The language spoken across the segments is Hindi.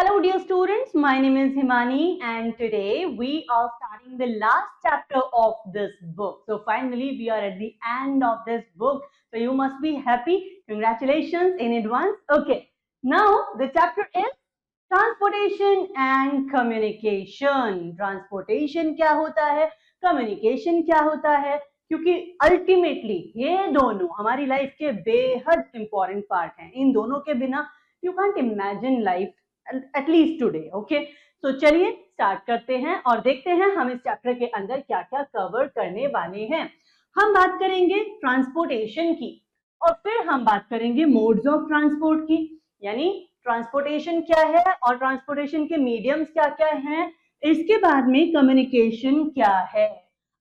Hello dear students, my name is Himani and today we are starting the last chapter of this book. So finally we are at the end of this book. So you must be happy. Congratulations in advance. Okay, now the chapter is Transportation and Communication. Transportation क्या होता है, Communication क्या होता है, क्योंकि अल्टीमेटली ये दोनों हमारी लाइफ के बेहद इंपॉर्टेंट पार्ट हैं. इन दोनों के बिना you can't imagine life at least today. Okay, so चलिए स्टार्ट करते हैं और देखते हैं हम इस चैप्टर के अंदर क्या क्या कवर करने वाले हैं. हम बात करेंगे ट्रांसपोर्टेशन की और फिर हम बात करेंगे मोड्स ऑफ ट्रांसपोर्ट की, यानी ट्रांसपोर्टेशन क्या है और ट्रांसपोर्टेशन के मीडियम्स क्या क्या हैं. इसके बाद में कम्युनिकेशन क्या है.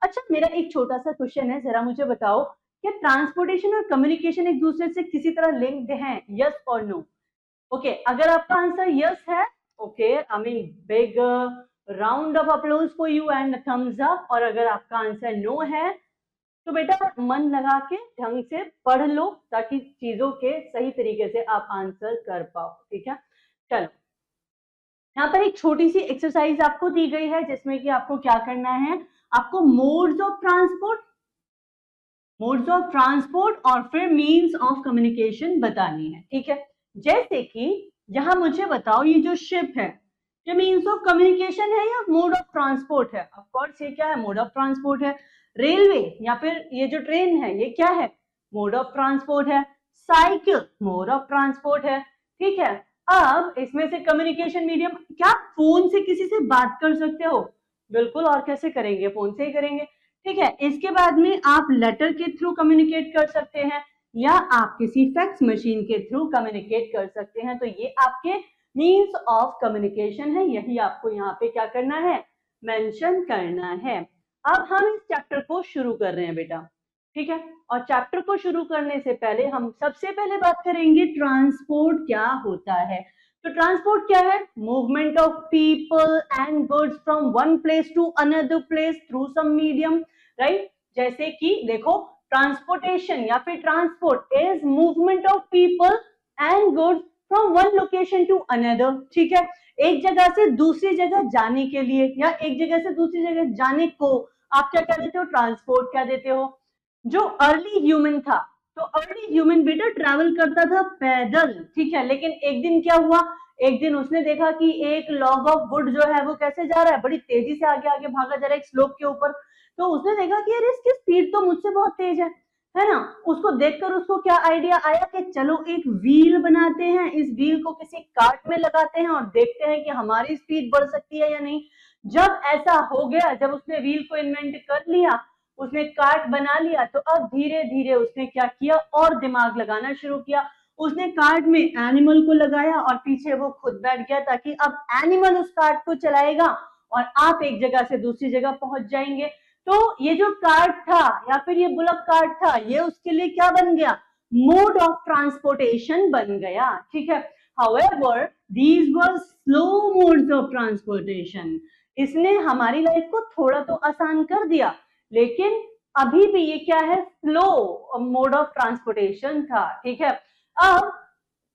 अच्छा, मेरा एक छोटा सा क्वेश्चन है, जरा मुझे बताओ क्या ट्रांसपोर्टेशन और कम्युनिकेशन एक दूसरे से किसी तरह लिंक्ड हैं, यस और नो. ओके, अगर आपका आंसर यस है, okay, I mean big round of applause for you and thumbs up. और अगर आपका आंसर नो है तो बेटा मन लगा के ढंग से पढ़ लो ताकि चीजों के सही तरीके से आप आंसर कर पाओ. ठीक है, चलो यहाँ पर एक छोटी सी एक्सरसाइज आपको दी गई है जिसमें कि आपको क्या करना है, आपको मोड्स ऑफ ट्रांसपोर्ट और फिर मीन्स ऑफ कम्युनिकेशन बतानी है. ठीक है, जैसे कि यहां मुझे बताओ ये जो शिप है ये मीन्स ऑफ कम्युनिकेशन है या मोड ऑफ ट्रांसपोर्ट है. ऑफ कोर्स ये क्या है, मोड ऑफ ट्रांसपोर्ट है. रेलवे या फिर ये जो ट्रेन है ये क्या है, मोड ऑफ ट्रांसपोर्ट है. साइकिल मोड ऑफ ट्रांसपोर्ट है. ठीक है, अब इसमें से कम्युनिकेशन मीडियम, क्या फोन से किसी से बात कर सकते हो, बिल्कुल, और कैसे करेंगे, फोन से ही करेंगे. ठीक है, इसके बाद में आप लेटर के थ्रू कम्युनिकेट कर सकते हैं या आप किसी फैक्स मशीन के थ्रू कम्युनिकेट कर सकते हैं. तो ये आपके मीन्स ऑफ कम्युनिकेशन है, यही आपको यहाँ पे क्या करना है, मेंशन करना है. अब हम इस चैप्टर को शुरू कर रहे हैं बेटा. ठीक है, और चैप्टर को शुरू करने से पहले हम सबसे पहले बात करेंगे ट्रांसपोर्ट क्या होता है. तो ट्रांसपोर्ट क्या है, movement of people and goods from one place to another place through some medium, right. जैसे कि देखो, ट्रांसपोर्टेशन या फिर transport is movement of people and goods from one location to another. ठीक है, एक जगह से दूसरी जगह जाने के लिए या एक जगह से दूसरी जगह जाने को आप क्या कह देते हो, ट्रांसपोर्ट क्या देते हो. जो अर्ली ह्यूमन था, तो अर्ली ह्यूमन बेटा ट्रैवल करता था पैदल. ठीक है, लेकिन एक दिन क्या हुआ, एक दिन उसने देखा कि एक लॉग ऑफ वुड जो है वो कैसे जा रहा है, बड़ी तेजी से आगे आगे भागा जा रहा है एक स्लोप के ऊपर. तो उसने देखा कि यार इसकी स्पीड तो मुझसे बहुत तेज है ना. उसको देखकर उसको क्या आइडिया आया कि चलो एक व्हील बनाते हैं, इस व्हील को किसी कार्ट में लगाते हैं और देखते हैं कि हमारी स्पीड बढ़ सकती है या नहीं. जब ऐसा हो गया, जब उसने व्हील को इन्वेंट कर लिया, उसने कार्ट बना लिया, तो अब धीरे धीरे उसने क्या किया और दिमाग लगाना शुरू किया. उसने कार्ट में एनिमल को लगाया और पीछे वो खुद बैठ गया ताकि अब एनिमल उस कार्ट को चलाएगा और आप एक जगह से दूसरी जगह पहुंच जाएंगे. तो ये जो कार्ट था या फिर ये बुलक कार्ट था, ये उसके लिए क्या बन गया, मोड ऑफ ट्रांसपोर्टेशन बन गया. ठीक है, however these were slow modes of transportation. इसने हमारी लाइफ को थोड़ा तो आसान कर दिया, लेकिन अभी भी ये क्या है, स्लो मोड ऑफ ट्रांसपोर्टेशन था. ठीक है, अब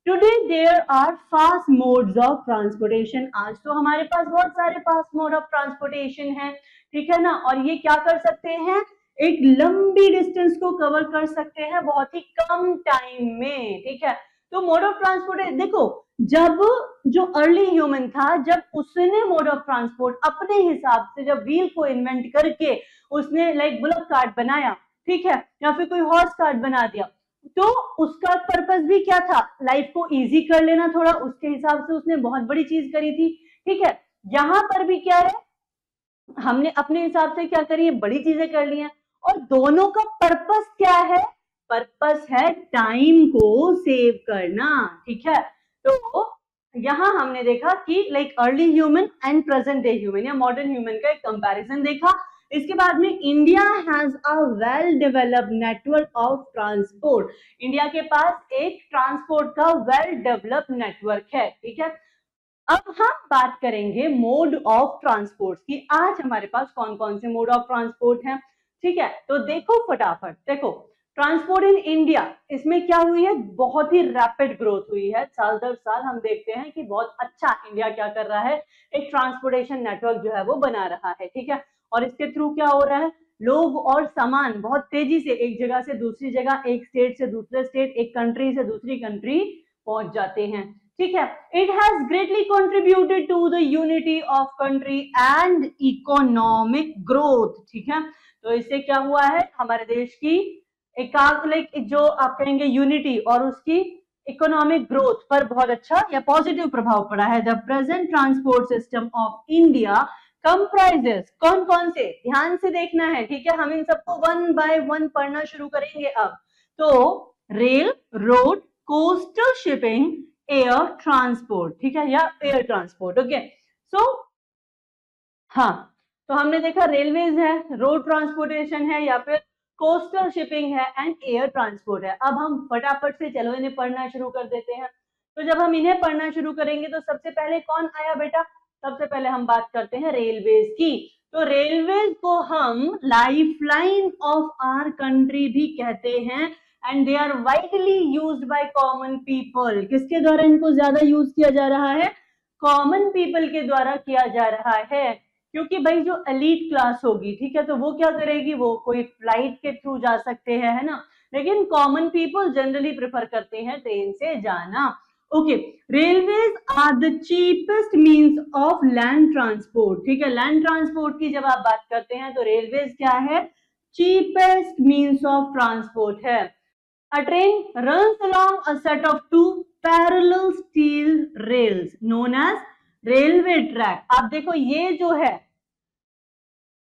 today there are fast modes of transportation. आज तो हमारे पास बहुत सारे फास्ट मोड ऑफ ट्रांसपोर्टेशन है. ठीक है ना, और ये क्या कर सकते हैं, एक लंबी डिस्टेंस को कवर कर सकते हैं बहुत ही कम टाइम में. ठीक है, तो मोड ऑफ ट्रांसपोर्ट देखो, जब जो अर्ली ह्यूमन था, जब उसने मोड ऑफ ट्रांसपोर्ट अपने हिसाब से, जब व्हील को इन्वेंट करके उसने लाइक बुलक कार्ट बनाया, ठीक है, या फिर कोई हॉर्स कार्ट बना दिया, तो उसका पर्पस भी क्या था, लाइफ को इजी कर लेना थोड़ा, उसके हिसाब से उसने बहुत बड़ी चीज करी थी. ठीक है, यहां पर भी क्या है, हमने अपने हिसाब से क्या करी है, बड़ी चीजें कर ली हैं. और दोनों का पर्पस क्या है, पर्पस है टाइम को सेव करना. ठीक है, तो यहां हमने देखा कि like early human and present day human या मॉडर्न ह्यूमन का एक कंपैरिजन देखा. इसके बाद में India has a well developed network of transport. India के पास एक ट्रांसपोर्ट का वेल डेवलप्ड नेटवर्क है. ठीक है, अब हम बात करेंगे मोड ऑफ ट्रांसपोर्ट की. आज हमारे पास कौन कौन से मोड ऑफ ट्रांसपोर्ट हैं. ठीक है, तो देखो फटाफट, देखो ट्रांसपोर्ट इन इंडिया, इसमें क्या हुई है, बहुत ही रैपिड ग्रोथ हुई है। साल दर साल हम देखते हैं कि बहुत अच्छा इंडिया क्या कर रहा है, एक ट्रांसपोर्टेशन नेटवर्क जो है वो बना रहा है, ठीक है। और इसके थ्रू क्या हो रहा है, लोग और सामान बहुत तेजी से एक जगह से दूसरी जगह, एक स्टेट से दूसरे स्टेट, एक कंट्री से दूसरी कंट्री पहुंच जाते हैं, ठीक है। It has greatly contributed to the unity of country and economic growth, ठीक है। तो इससे क्या हुआ है, हमारे देश की लाइक जो आप कहेंगे यूनिटी और उसकी इकोनॉमिक ग्रोथ पर बहुत अच्छा या पॉजिटिव प्रभाव पड़ा है। The present transport system of India comprises, कौन कौन से, ध्यान से देखना है, ठीक है। हम इन सबको वन बाय वन पढ़ना शुरू करेंगे अब। तो rail, road, coastal shipping, air transport, ठीक है, या एयर ट्रांसपोर्ट, ओके। सो हाँ, तो हमने देखा रेलवेज है, रोड ट्रांसपोर्टेशन है, या फिर कोस्टल शिपिंग है एंड एयर ट्रांसपोर्ट है। अब हम फटाफट से चलो इन्हें पढ़ना शुरू कर देते हैं। तो जब हम इन्हें पढ़ना शुरू करेंगे तो सबसे पहले कौन आया बेटा, सबसे पहले हम बात करते हैं रेलवेज की। तो रेलवेज को हम लाइफलाइन ऑफ आवर कंट्री भी कहते हैं and they are widely used by common people. किसके द्वारा इनको ज्यादा यूज किया जा रहा है, कॉमन पीपल के द्वारा किया जा रहा है। क्योंकि भाई जो एलीट क्लास होगी, ठीक है, तो वो क्या करेगी, वो कोई फ्लाइट के थ्रू जा सकते हैं, है ना, लेकिन कॉमन पीपल जनरली प्रेफर करते हैं ट्रेन से जाना। Okay, railways are the cheapest means of land transport, ठीक है। लैंड ट्रांसपोर्ट की जब आप बात करते हैं तो रेलवेज क्या है, चीपेस्ट मींस ऑफ ट्रांसपोर्ट है। A train runs along a set of two parallel steel rails known as railway track। आप देखो ये जो है,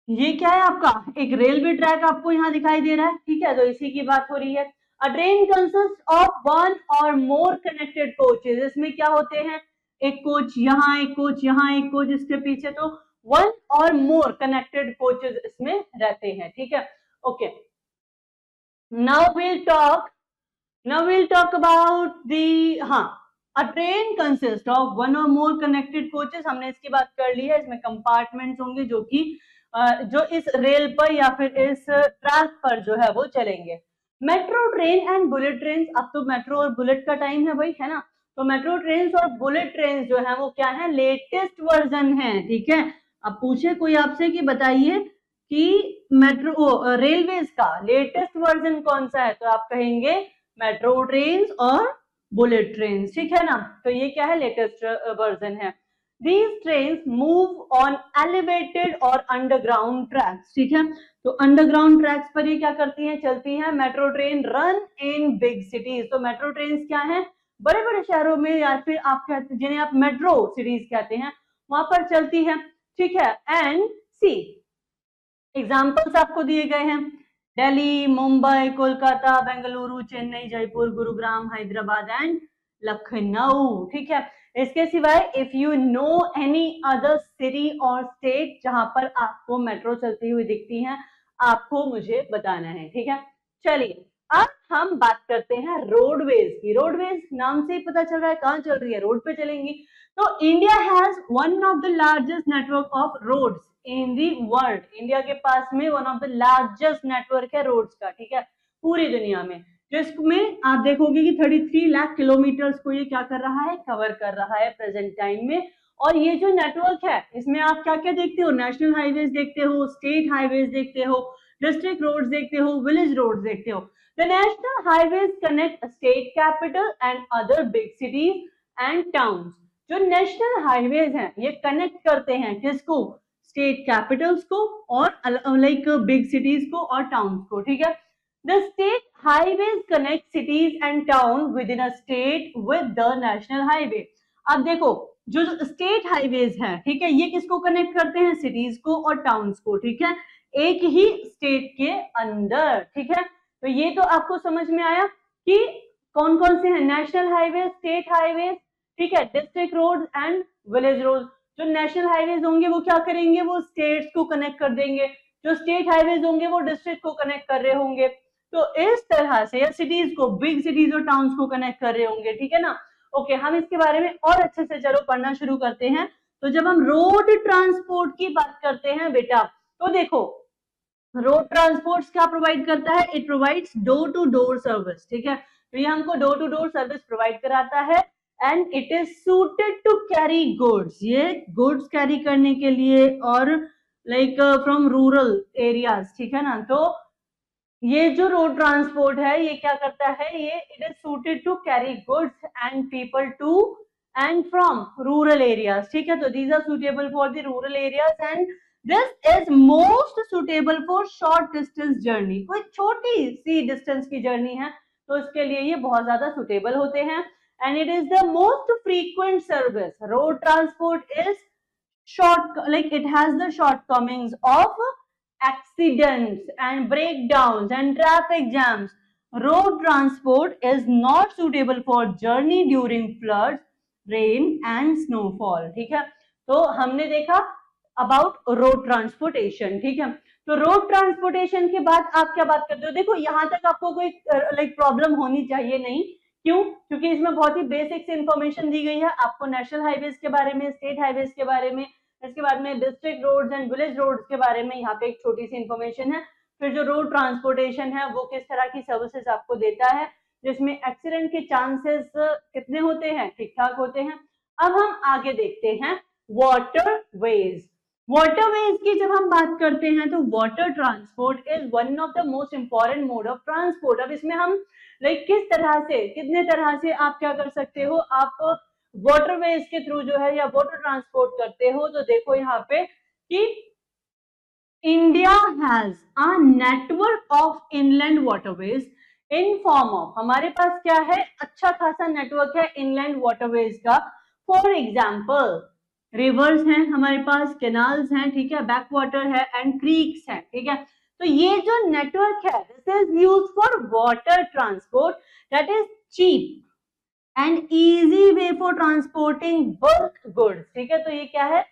ये क्या है आपका, एक रेलवे ट्रैक आपको यहाँ दिखाई दे रहा है, ठीक है, तो इसी की बात हो रही है। अ ट्रेन कंसिस्ट ऑफ वन और मोर कनेक्टेड कोचेज, इसमें क्या होते हैं, एक कोच यहाँ, एक कोच यहाँ, एक कोच इसके पीछे, तो वन और मोर कनेक्टेड कोचेज इसमें रहते हैं, ठीक है। Okay, now we'll talk about the, हाँ, a train consists of one or more connected coaches, हमने इसकी बात कर ली है। इसमें कंपार्टमेंट्स होंगे जो कि जो इस रेल पर या फिर इस ट्रैक पर जो है वो चलेंगे। Metro train and bullet train, अब तो मेट्रो और बुलेट का टाइम है भाई, है ना, तो मेट्रो ट्रेन और बुलेट ट्रेन जो है वो क्या है, लेटेस्ट वर्जन है, ठीक है। अब पूछे कोई आपसे कि बताइए कि मेट्रो रेलवेज का लेटेस्ट वर्जन कौन सा है, तो आप कहेंगे मेट्रो ट्रेन और बुलेट ट्रेन, ठीक है ना। तो ये क्या है, लेटेस्ट वर्जन है। These trains move on elevated और अंडरग्राउंड ट्रैक्स, ठीक है। तो अंडरग्राउंड ट्रैक्स पर ये क्या करती हैं, चलती हैं। Metro train run in big cities, तो मेट्रो ट्रेन क्या है, बड़े बड़े शहरों में, या फिर आप कहते हैं जिन्हें आप मेट्रो सिटीज कहते हैं, वहां पर चलती है, ठीक है। एंड सी एग्जाम्पल्स आपको दिए गए हैं, दिल्ली, मुंबई, कोलकाता, बेंगलुरु, चेन्नई, जयपुर, गुरुग्राम, हैदराबाद एंड लखनऊ, ठीक है। इसके सिवाय if you know any other city और स्टेट जहां पर आपको मेट्रो चलती हुई दिखती है, आपको मुझे बताना है, ठीक है। चलिए अब हम बात करते हैं रोडवेज की। रोडवेज नाम से ही पता चल रहा है कहां चल रही है, रोड पे चलेंगी। तो India has one of the largest network of roads in the world. India के पास में one of the largest network है रोड्स का, ठीक है, पूरी दुनिया में, जिसमें आप देखोगे कि 33 लाख किलोमीटर्स को ये क्या कर रहा है, कवर कर रहा है प्रेजेंट टाइम में। और ये जो नेटवर्क है इसमें आप क्या क्या देखते हो, नेशनल हाईवेज देखते हो, स्टेट हाईवेज देखते हो, डिस्ट्रिक्ट रोड्स देखते हो, विलेज रोड्स देखते हो। The national highways connect state capital and other big cities and towns. जो नेशनल हाईवेज हैं ये कनेक्ट करते हैं किसको, स्टेट कैपिटल्स को और लाइक बिग सिटीज को और टाउन्स को, ठीक है। The state highways connect cities and towns within a state with the national highway। अब देखो जो स्टेट हाईवेज हैं, ठीक है, ये किसको कनेक्ट करते हैं, सिटीज को और टाउन्स को, ठीक है, एक ही स्टेट के अंदर, ठीक है। तो ये तो आपको समझ में आया कि कौन कौन से हैं, नेशनल हाईवे, स्टेट हाईवे, ठीक है, district road and village road. जो नेशनल हाईवेज होंगे वो क्या करेंगे, वो स्टेट्स को कनेक्ट कर देंगे, जो स्टेट हाईवेज होंगे वो डिस्ट्रिक्ट को कनेक्ट कर रहे होंगे। तो इस तरह से सिटीज को, बिग सिटीज और टाउन्स को कनेक्ट कर रहे होंगे, ठीक है ना। ओके, हम इसके बारे में और अच्छे से चलो पढ़ना शुरू करते हैं। तो जब हम रोड ट्रांसपोर्ट की बात करते हैं बेटा, तो देखो रोड ट्रांसपोर्ट क्या प्रोवाइड करता है? It provides door to door service, ठीक है, तो ये हमको door to door service provide कराता है and it is suited to carry goods, ये गुड्स कैरी करने के लिए और लाइक फ्रॉम रूरल एरियाज, ठीक है ना। तो ये जो रोड ट्रांसपोर्ट है ये क्या करता है, ये it is suited to carry goods and people to and from rural areas, ठीक है, तो these are suitable for the rural areas and this is most suitable for short distance journey, कोई छोटी सी डिस्टेंस की जर्नी है तो इसके लिए ये बहुत ज्यादा सुटेबल होते हैं and it is the most frequent service. Road transport is short, like it has the shortcomings of accidents and breakdowns and traffic jams. Road transport is not suitable for journey during floods, rain and snowfall, ठीक है, तो हमने देखा अबाउट रोड ट्रांसपोर्टेशन, ठीक है। तो रोड ट्रांसपोर्टेशन के बाद आप क्या बात करते हो, देखो यहां तक आपको कोई लाइक प्रॉब्लम होनी चाहिए नहीं, क्यों? क्योंकि इसमें बहुत ही बेसिक इंफॉर्मेशन दी गई है आपको, नेशनल हाईवेज के बारे में, स्टेट हाईवेज के बारे में, इसके बाद में district roads and village roads के बारे में यहाँ पे एक छोटी सी इंफॉर्मेशन है। फिर जो रोड ट्रांसपोर्टेशन है वो किस तरह की सर्विसेज आपको देता है, जिसमें एक्सीडेंट के चांसेस कितने होते हैं, ठीक ठाक होते हैं। अब हम आगे देखते हैं वाटरवेज। वाटरवेज की जब हम बात करते हैं तो water transport is one of the most important mode of transport. अब इसमें हम लाइक किस तरह से, कितने तरह से आप क्या कर सकते हो, आप वाटरवेज के थ्रू जो है या वाटर ट्रांसपोर्ट करते हो, तो देखो यहाँ पे कि India has a network of inland waterways in form of, हमारे पास क्या है, अच्छा खासा नेटवर्क है इनलैंड वाटरवेज का। फॉर एग्जाम्पल रिवर्स हैं हमारे पास, कैनाल्स हैं, ठीक है, बैक वाटर है एंड क्रीक्स हैं, ठीक है। तो ये जो नेटवर्क है this is used for water transport that is cheap and easy way for transporting bulk goods, ठीक है, तो ये क्या है,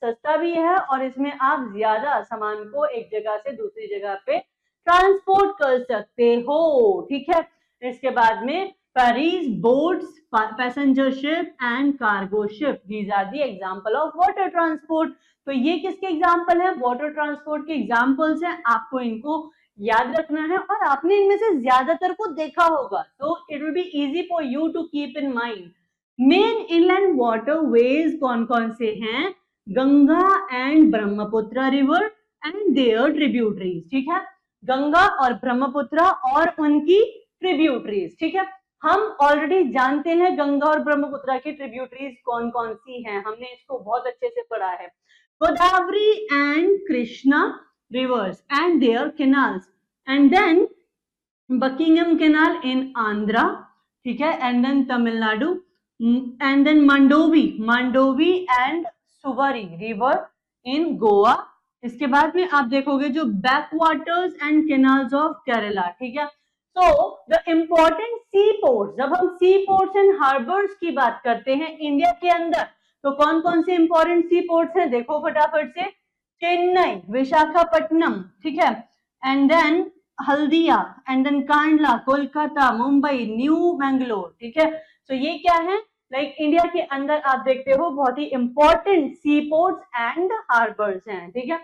सस्ता भी है और इसमें आप ज्यादा सामान को एक जगह से दूसरी जगह पे ट्रांसपोर्ट कर सकते हो, ठीक है। इसके बाद में ferries, boats, passenger ship and cargo ship, these are the example of water transport। तो ये किसके एग्जाम्पल है, वाटर ट्रांसपोर्ट के एग्जाम्पल्स हैं, आपको इनको याद रखना है और आपने इनमें से ज्यादातर को देखा होगा, तो it will be easy for you to keep in mind. Main inland waterways कौन कौन से हैं, Ganga and Brahmaputra river and their tributaries, ठीक है, गंगा और ब्रह्मपुत्र और उनकी ट्रिब्यूटरीज, ठीक है। हम ऑलरेडी जानते हैं गंगा और ब्रह्मपुत्र की ट्रिब्यूटरीज कौन कौन सी हैं, हमने इसको बहुत अच्छे से पढ़ा है, Godavari and Krishna rivers and their canals and then Buckingham Canal in Andhra, ठीक है, and then Tamil Nadu and then Mandovi and Suvari river in Goa। इसके बाद में आप देखोगे जो backwaters and canals of Kerala, ठीक है। तो द इम्पोर्टेंट सी पोर्ट्स, जब हम सी पोर्ट्स एंड हार्बर्स की बात करते हैं इंडिया के अंदर, तो कौन कौन से इंपॉर्टेंट सी पोर्ट्स हैं, देखो फटाफट से, चेन्नई, विशाखापट्टनम, ठीक है, and then Haldia and then Kandla, Kolkata, Mumbai, new Mangalore, ठीक है। तो ये क्या है, लाइक इंडिया के अंदर आप देखते हो बहुत ही important sea ports and harbours हैं, ठीक है।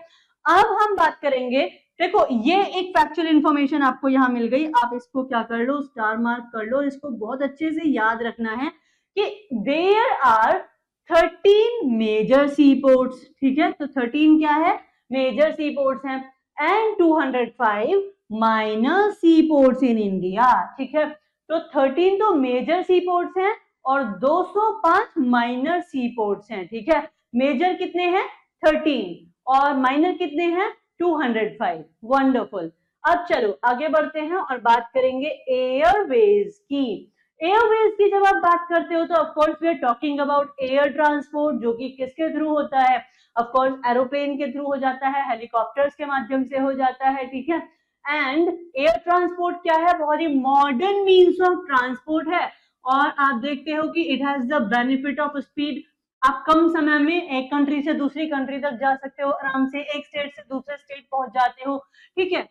अब हम बात करेंगे, देखो ये एक फैक्चुअल इंफॉर्मेशन आपको यहाँ मिल गई, आप इसको क्या कर लो, स्टार मार्क कर लो, इसको बहुत अच्छे से याद रखना है कि there are 13 major sea ports, ठीक है, तो 13 क्या है, मेजर सी पोर्ट्स हैं and 205 minor sea ports in India, ठीक है। तो 13 तो मेजर सी पोर्ट्स हैं और 205 माइनर सी पोर्ट्स हैं, ठीक है। मेजर कितने हैं, 13 और माइनर कितने हैं, 205। वंडरफुल। अब चलो आगे बढ़ते हैं और बात करेंगे एयरवेज की। एयरवेज की जब आप बात करते हो तो of course we are talking about air transport, जो कि किसके थ्रू होता है, ऑफ कोर्स एरोप्लेन के थ्रू हो जाता है, हेलीकॉप्टर्स के माध्यम से हो जाता है, ठीक है। एंड एयर ट्रांसपोर्ट क्या है, बहुत ही मॉडर्न मीन्स ऑफ ट्रांसपोर्ट है और आप देखते हो कि it has the benefit of speed, आप कम समय में एक कंट्री से दूसरी कंट्री तक जा सकते हो, आराम से एक स्टेट से दूसरे स्टेट पहुंच जाते हो, ठीक है,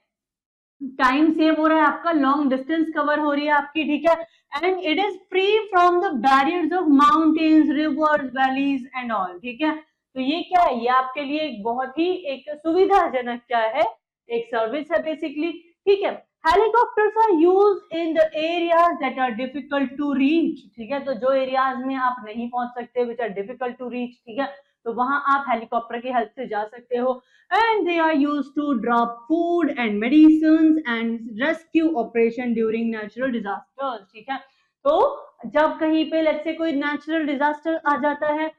टाइम सेव हो रहा है आपका, लॉन्ग डिस्टेंस कवर हो रही है आपकी, ठीक है, and it is free from the barriers of mountains, reverse, valleys and all, ठीक है। तो ये क्या है, ये आपके लिए बहुत ही एक सुविधाजनक क्या है, एक सर्विस है बेसिकली, ठीक है। Helicopters are used in the areas that are difficult to reach, ठीक है। तो जो एरियाज में आप नहीं पहुंच सकते, which are difficult to reach, ठीक है, तो वहां आप हेलीकॉप्टर की हेल्प से जा सकते हो। And they are used to drop food and medicine and rescue operation during natural disasters, ठीक है। तो जब कहीं पे लेट्स से कोई नेचुरल डिजास्टर आ जाता है,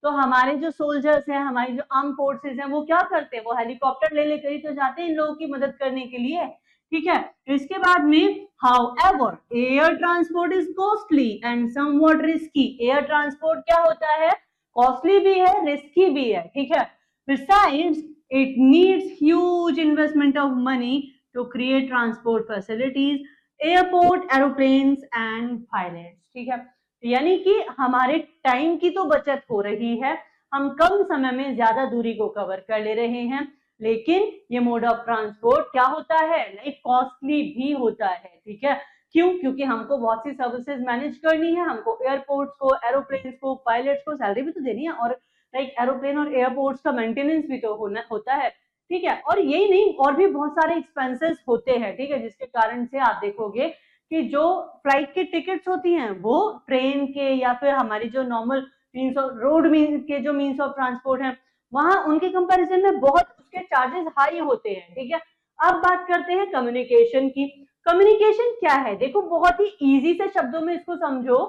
तो हमारे जो सोल्जर्स हैं, हमारी जो आर्म फोर्सेस हैं, वो क्या करते हैं, वो हेलीकॉप्टर ले लेकर ही तो जाते हैं इन लोगों की मदद करने के लिए, ठीक है। इसके बाद में however air transport is costly and somewhat risky, air transport क्या होता है, कॉस्टली भी है, रिस्की भी है, ठीक है। Besides it needs huge investment of money to create transport facilities, airport, aeroplanes and pilots, ठीक है। यानी कि हमारे टाइम की तो बचत हो रही है, हम कम समय में ज्यादा दूरी को कवर कर ले रहे हैं, लेकिन ये मोड ऑफ ट्रांसपोर्ट क्या होता है, लाइक कॉस्टली भी होता है, ठीक है। क्यों? क्योंकि हमको बहुत सी सर्विसेज मैनेज करनी है, हमको एयरपोर्ट्स को, एरोप्लेन्स को, पायलट्स को सैलरी भी तो देनी है, और लाइक एरोप्लेन और एयरपोर्ट्स का मेंटेनेंस भी तो होता है, ठीक है। और यही नहीं, और भी बहुत सारे एक्सपेंसेस होते हैं, ठीक है, जिसके कारण से आप देखोगे कि जो फ्लाइट की टिकट्स होती हैं वो ट्रेन के या फिर हमारी जो नॉर्मल मीन्स ऑफ रोड के जो मीन्स ऑफ ट्रांसपोर्ट है, वहां उनके कंपैरिजन में बहुत उसके चार्जेस हाई होते हैं, ठीक है। अब बात करते हैं कम्युनिकेशन की। कम्युनिकेशन क्या है, देखो बहुत ही इजी से शब्दों में इसको समझो,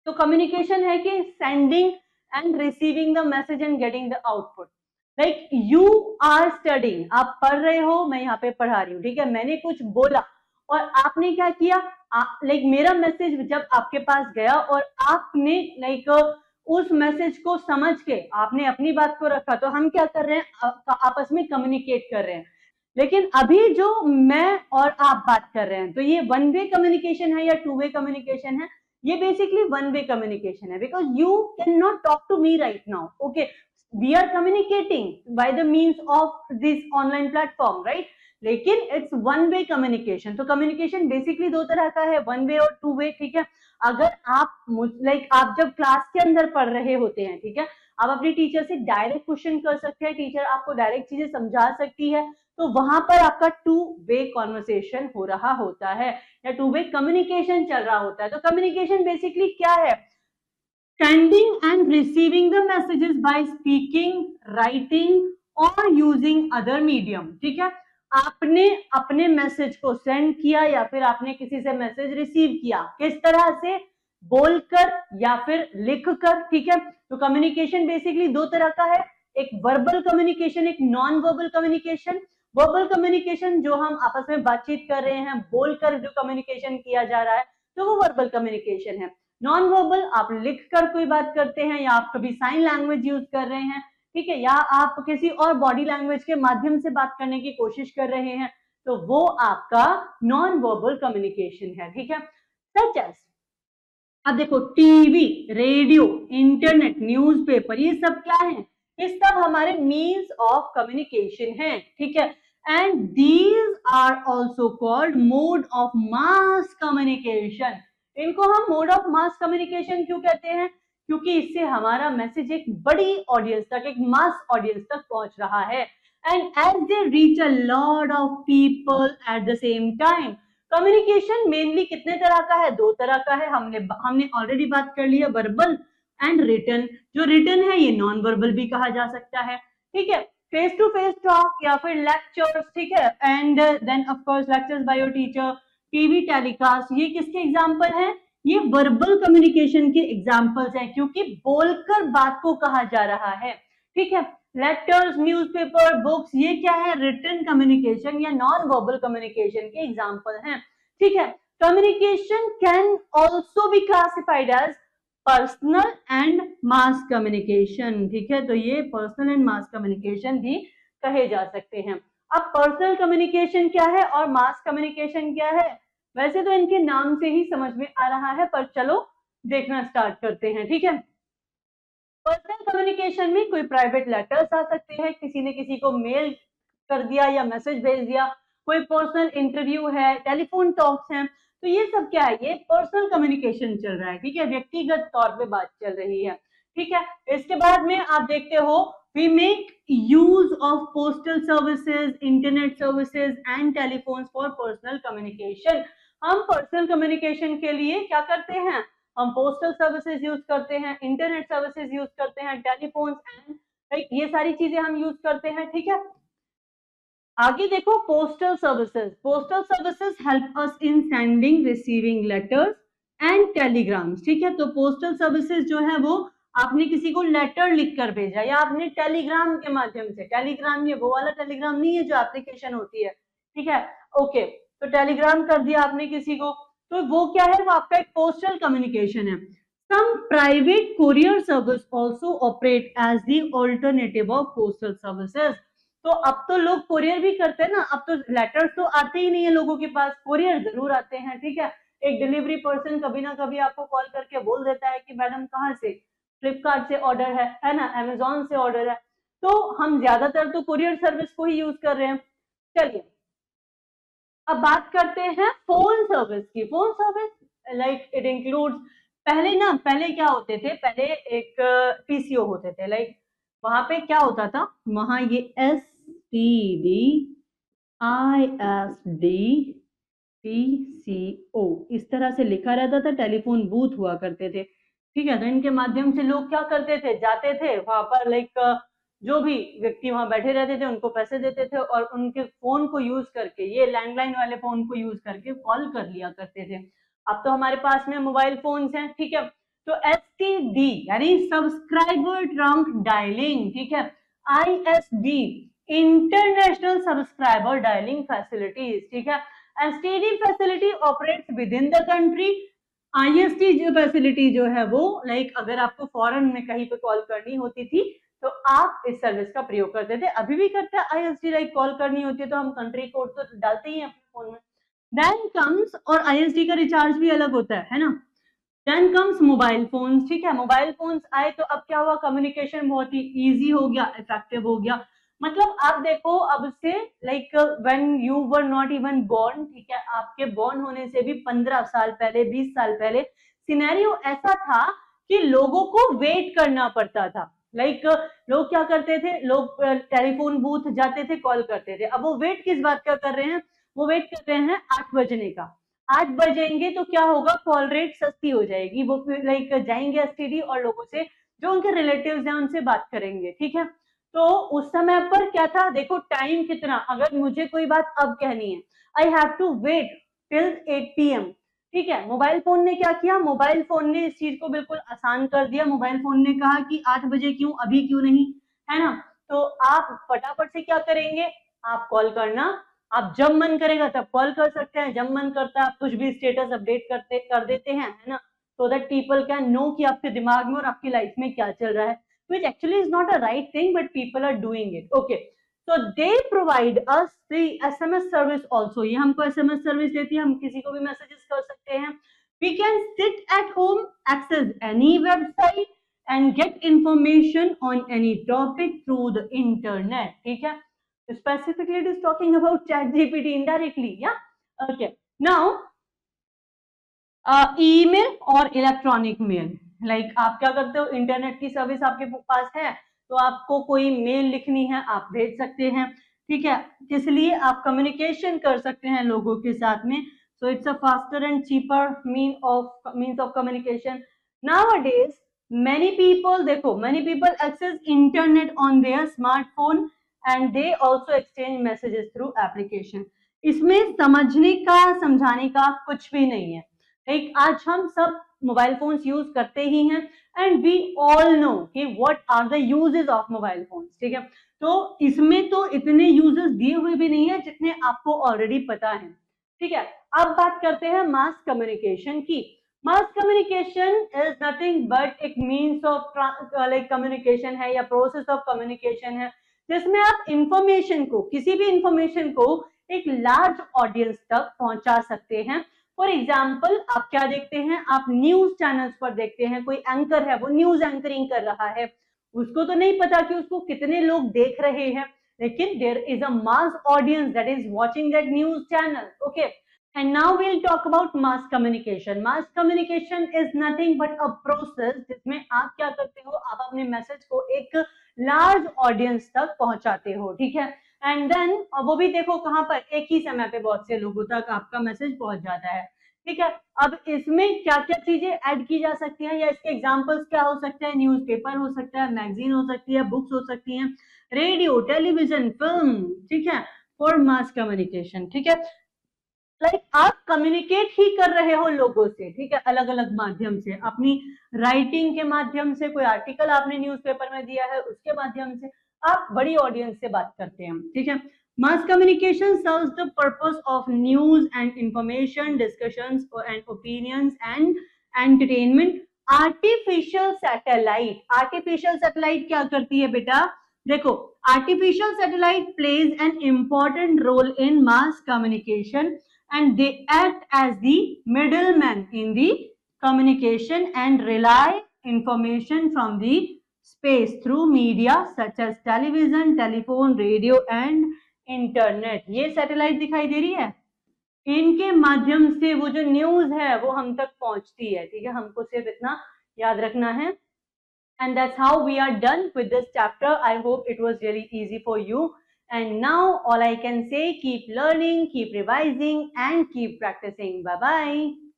तो कम्युनिकेशन है कि sending and receiving the message and getting the output. Like you are studying, आप पढ़ रहे हो, मैं यहाँ पे पढ़ा रही हूँ, ठीक है। मैंने कुछ बोला और आपने क्या किया, लाइक मेरा मैसेज जब आपके पास गया और आपने लाइक उस मैसेज को समझ के आपने अपनी बात को रखा, तो हम क्या कर रहे हैं, आपस में कम्युनिकेट कर रहे हैं। लेकिन अभी जो मैं और आप बात कर रहे हैं, तो ये वन वे कम्युनिकेशन है या टू वे कम्युनिकेशन है, ये बेसिकली वन वे कम्युनिकेशन है, because you can not talk to me right now, okay, we are communicating by the means of this online platform, right, लेकिन इट्स वन वे कम्युनिकेशन। तो कम्युनिकेशन बेसिकली दो तरह का है, वन वे और टू वे, ठीक है। अगर आप लाइक आप जब क्लास के अंदर पढ़ रहे होते हैं, ठीक है, आप अपने टीचर से डायरेक्ट क्वेश्चन कर सकते हैं, टीचर आपको डायरेक्ट चीजें समझा सकती है, तो वहां पर आपका टू वे कॉन्वर्सेशन हो रहा होता है या टू वे कम्युनिकेशन चल रहा होता है। तो कम्युनिकेशन बेसिकली क्या है, sending and receiving the messages by speaking, writing or using other medium, ठीक है। आपने अपने मैसेज को सेंड किया या फिर आपने किसी से मैसेज रिसीव किया, किस तरह से, बोलकर या फिर लिखकर, ठीक है। तो कम्युनिकेशन बेसिकली दो तरह का है, एक वर्बल कम्युनिकेशन, एक non verbal communication. Verbal communication जो हम आपस में बातचीत कर रहे हैं, बोलकर जो कम्युनिकेशन किया जा रहा है, तो वो वर्बल कम्युनिकेशन है। नॉन वर्बल आप लिखकर कोई बात करते हैं, या आप कभी साइन लैंग्वेज यूज कर रहे हैं, ठीक है, या आप किसी और बॉडी लैंग्वेज के माध्यम से बात करने की कोशिश कर रहे हैं, तो वो आपका नॉन वर्बल कम्युनिकेशन है, ठीक है। सच एज, अब देखो टीवी, रेडियो, इंटरनेट, न्यूज़पेपर, ये सब क्या है, ये सब हमारे मीन्स ऑफ कम्युनिकेशन है, ठीक है। And these are also called mode of mass communication. इनको हम मोड ऑफ मास कम्युनिकेशन क्यों कहते हैं, क्योंकि इससे हमारा मैसेज एक बड़ी ऑडियंस तक, एक मास ऑडियंस तक पहुंच रहा है। And as they reach a lot of people at the same time. Communication mainly कितने तरह का है, दो तरह का है, हमने ऑलरेडी बात कर लिया, वर्बल एंड रिटन। जो रिटन है ये नॉन वर्बल भी कहा जा सकता है, ठीक है। फेस टू फेस टॉक या फिर लेक्चर्स, ठीक है, and then of course lectures by your teacher, TV telecast, ये किसके एग्जांपल हैं, ये वर्बल कम्युनिकेशन के एग्जांपल्स हैं, क्योंकि बोलकर बात को कहा जा रहा है, ठीक है। लेटर्स, न्यूज़पेपर, बुक्स, ये क्या है, रिटन कम्युनिकेशन या नॉन वर्बल कम्युनिकेशन के एग्जांपल हैं, ठीक है। Communication can also be classified as personal and mass communication, ठीक है। तो ये पर्सनल एंड मास कम्युनिकेशन भी कहे जा सकते हैं। अब पर्सनल कम्युनिकेशन क्या है और मास कम्युनिकेशन क्या है, वैसे तो इनके नाम से ही समझ में आ रहा है, पर चलो देखना स्टार्ट करते हैं, ठीक है। पर्सनल कम्युनिकेशन में कोई प्राइवेट लेटर्स आ सकते हैं, किसी ने किसी को मेल कर दिया या मैसेज भेज दिया, कोई पर्सनल इंटरव्यू है, टेलीफोन टॉक्स हैं, तो ये सब क्या है, ये पर्सनल कम्युनिकेशन चल रहा है, ठीक है, व्यक्तिगत तौर पे बात चल रही है, ठीक है। इसके बाद में आप देखते हो We make use of postal services, internet services and telephones for personal communication. हम पर्सनल कम्युनिकेशन के लिए क्या करते हैं, हम पोस्टल सर्विसेज यूज करते हैं, इंटरनेट सर्विसेज यूज करते हैं, टेलीफोन्स एंड ये सारी चीजें हम यूज करते हैं, ठीक है। आगे देखो postal services help us in sending receiving letters and telegrams, ठीक है। तो पोस्टल सर्विसेज जो है वो आपने किसी को लेटर लिखकर भेजा या आपने टेलीग्राम के माध्यम से, टेलीग्राम ये वो वाला टेलीग्राम नहीं है जो एप्लीकेशन होती है, ठीक है, ओके, तो टेलीग्राम कर दिया आपने किसी को, तो वो क्या है, वो आपका एक पोस्टल कम्युनिकेशन है। Some private courier service also operate as the alternative of postal services. तो अब तो लोग कोरियर भी करते हैं ना, अब तो लेटर्स तो आते ही नहीं है लोगों के पास, कोरियर जरूर आते हैं, ठीक है। एक डिलीवरी पर्सन कभी ना कभी आपको कॉल करके बोल देता है कि मैडम कहाँ से, फ्लिपकार्ट से ऑर्डर है ना, अमेजोन से ऑर्डर है, तो हम ज्यादातर तो कोरियर सर्विस को ही यूज कर रहे हैं। चलिए अब बात करते हैं फोन सर्विस की। Phone service like it includes, पहले क्या होते थे, पहले एक पीसीओ होते थे, लाइक वहां पे क्या होता था, वहां ये STD ISD PCO इस तरह से लिखा रहता था, टेलीफोन बूथ हुआ करते थे, ठीक है। तो इनके माध्यम से लोग क्या करते थे, जाते थे वहां पर, लाइक जो भी व्यक्ति वहां बैठे रहते थे उनको पैसे देते थे और उनके फोन को यूज करके, ये लैंडलाइन वाले फोन को यूज करके कॉल कर लिया करते थे। अब तो हमारे पास में मोबाइल फोन्स हैं, ठीक है। तो STD यानी सब्सक्राइबर ट्रंक डायलिंग, ठीक है। ISD international subscriber dialing facilities, ठीक है। STD facility operates within the country. ISD जो फैसिलिटी जो है वो, लाइक अगर आपको फॉरेन में कहीं पे कॉल करनी होती थी तो आप इस सर्विस का प्रयोग करते थे, अभी भी करते हैं ISD, लाइक कॉल करनी होती है तो हम कंट्री कोड तो डालते ही हैं अपने फोन में। देन कम्स, और ISD का रिचार्ज भी अलग होता है ना। देन कम्स मोबाइल फोन्स, ठीक है। मोबाइल फोन्स आए तो अब क्या हुआ, कम्युनिकेशन बहुत ही इजी हो गया, इफेक्टिव हो गया। मतलब आप देखो अब से, like when you were not even born, ठीक है, आपके बोर्न होने से भी 15 साल पहले, 20 साल पहले सिनेरियो ऐसा था कि लोगों को वेट करना पड़ता था, लाइक लोग क्या करते थे, लोग टेलीफोन बूथ जाते थे, कॉल करते थे। अब वो वेट किस बात का कर रहे हैं, वो वेट कर रहे हैं 8 बजने का। 8 बजेंगे तो क्या होगा, कॉल रेट सस्ती हो जाएगी, वो लाइक जाएंगे STD और लोगों से जो उनके रिलेटिव्स हैं उनसे बात करेंगे, ठीक है। तो उस समय पर क्या था, देखो टाइम कितना, अगर मुझे कोई बात अब कहनी है, I have to wait till 8 PM, ठीक है। मोबाइल फोन ने क्या किया, मोबाइल फोन ने इस चीज को बिल्कुल आसान कर दिया। मोबाइल फोन ने कहा कि 8 बजे क्यों, अभी क्यों नहीं, है ना। तो आप फटाफट से क्या करेंगे, आप कॉल करना, आप जब मन करेगा तब कॉल कर सकते हैं, जब मन करता है आप कुछ भी स्टेटस अपडेट कर देते हैं, है ना, so that people can know कि आपके दिमाग में और आपकी लाइफ में क्या चल रहा है, which actually is not a right thing but people are doing it, okay. So they provide us the SMS service also, ये हमको SMS सर्विस देती है, हम किसी को भी मैसेजेस कर सकते हैं। We can sit at home, access any website and get information on any topic through the internet, ठीक है। Specifically it is talking about ChatGPT indirectly, yeah, okay. Now email और इलेक्ट्रॉनिक मेल, लाइक आप क्या करते हो, इंटरनेट की सर्विस आपके पास है तो आपको कोई मेल लिखनी है आप भेज सकते हैं, ठीक है, इसलिए आप कम्युनिकेशन कर सकते हैं लोगों के साथ में। So it's a faster and cheaper means of communication. Nowadays many people, देखो many people access internet on their smartphone and they also exchange messages through application। इसमें समझने का, समझाने का कुछ भी नहीं है, लाइक आज हम सब मोबाइल फोन्स यूज करते ही हैं एंड वी ऑल नो कि what are the uses of mobile phones, ठीक है। तो इसमें तो इतने यूजेस दिए हुए भी नहीं है जितने आपको ऑलरेडी पता है, ठीक है। अब बात करते हैं मास कम्युनिकेशन की। Mass communication is nothing but एक मीन्स ऑफ लाइक कम्युनिकेशन है या प्रोसेस ऑफ कम्युनिकेशन है जिसमें आप इंफॉर्मेशन को, किसी भी इंफॉर्मेशन को एक लार्ज ऑडियंस तक पहुंचा सकते हैं। फॉर एग्जाम्पल आप क्या देखते हैं, आप न्यूज चैनल्स पर देखते हैं कोई एंकर है वो न्यूज एंकरिंग कर रहा है, उसको तो नहीं पता कि उसको कितने लोग देख रहे हैं, लेकिन there is a mass audience that is watching that news channel, okay. And now we'll talk about mass communication. Mass communication is nothing but a process जिसमें आप क्या करते हो, आप अपने मैसेज को एक लार्ज ऑडियंस तक पहुंचाते हो, ठीक है। एंड देन वो भी देखो कहाँ पर, एक ही समय पे बहुत से लोगों तक आपका मैसेज पहुंच जाता है, ठीक है। अब इसमें क्या क्या चीजें ऐड की जा सकती हैं या इसके एग्जांपल्स क्या हो सकते हैं, न्यूज़पेपर हो सकता है, मैगजीन हो सकती है, बुक्स हो सकती हैं, रेडियो, टेलीविजन, फिल्म, ठीक है, फॉर मास कम्युनिकेशन, ठीक है। लाइक आप कम्युनिकेट ही कर रहे हो लोगों से, ठीक है, अलग अलग माध्यम से, अपनी राइटिंग के माध्यम से, कोई आर्टिकल आपने न्यूज़पेपर में दिया है उसके माध्यम से आप बड़ी ऑडियंस से बात करते हैं, ठीक है। Mass communication serves the purpose of news and information, discussions and opinions and entertainment. Artificial satellite क्या करती है बेटा, देखो, artificial satellite plays an important role in mass communication and they act as the middleman in the communication and relay information from the space through media such as television, telephone, radio and internet। ये सैटेलाइट दिखाई दे रही है, इनके माध्यम से वो जो न्यूज है वो हम तक पहुंचती है, ठीक है। हमको सिर्फ इतना याद रखना है। And that's how we are done with this chapter. I hope it was really easy for you. And now all I can say, keep learning, keep revising and keep practicing. Bye bye.